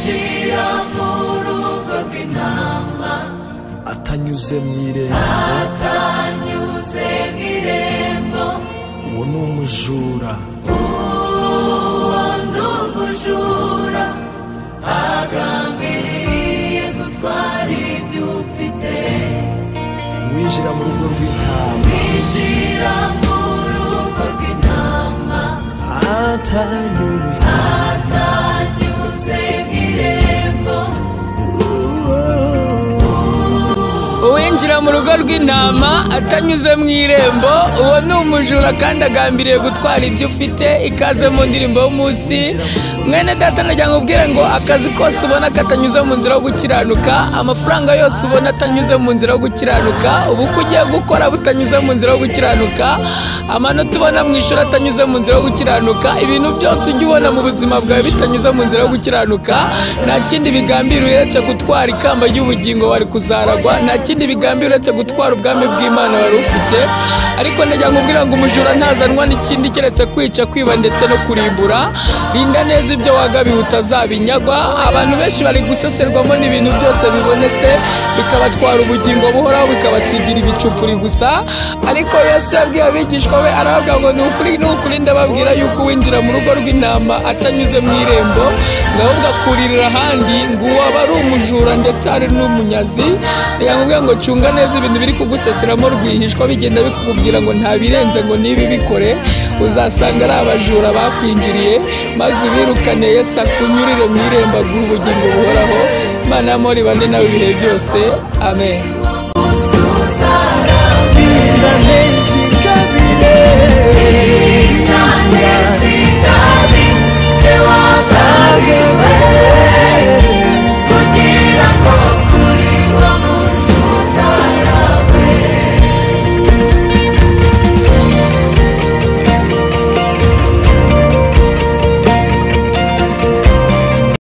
binjira mu rugo rw'intama atanyuze mu irembo, uwo ni umujura, agambiriye gutwara ibyo ufite. winjira mu rugo rw'intama, Winjira mu rugo rw'intama atanyuze mu irembo. Uwinjira mu rugo rw'intama atanyuze mu irembo, uwo ni umujura kandi agambiriye gutwara ibyo ufite. Ikaze mu ndirimbo y'umunsi. Mwene data nagira ngo ubwire ngo akazi kose ubona katanyuze mu nzira yo gukiranuka, amafaranga yose ubona atanyuze mu nzira yo gukiranuka, ubukwe ugiye gukora butanyuze mu nzira yo gukiranuka, amanota ubona mu ishuri atanyuze mu nzira yo gukiranuka, ibintu byose ujya ubona mu buzima bwawe bitanyuze mu nzira yo gukiranuka, nta kindi bigambiriye uretse gutwara ikamba ry'ubugingo wari kuzaragwa, nta kindi bigambiriye uretse gutwara ubwami bw'Imana wari ufite. Ariko ndagira ngo ubwire ngo umujura ntazanwa n'ikindi keretse kwica, kwiba ndetse no kurimbura. Rinda neza ibyo wagabiwe utazabinyagwa. Abantu benshi bari guseserwamo n'ibintu byose bibonetse, bikabatwara ubugingo buhoraho, bikabasigira ibicupuri gusa. Ariko Yesu yabwiye abigishwa be aravuga ngo ni ukuri ndababwira yuko uwinjira mu rugo rw'intama atanyuze mu irembo, ahubwo akuririra ahandi, ngo uwo aba ari umujura ndetse ari n'umunyazi. Ndagira ngo cunga neza ibintu biri kuguseseramo rwihishwa, bigenda bikubwira ngo nta birenze, ngo nibi bikore, uzasanga ari abajura bakwinjiriye, maze ubirukane. Yesu akunyurire mu irembo, aguhe ubugingo buhoraho. Imana y'amahoro ibane nawe ibihe byose. Amen.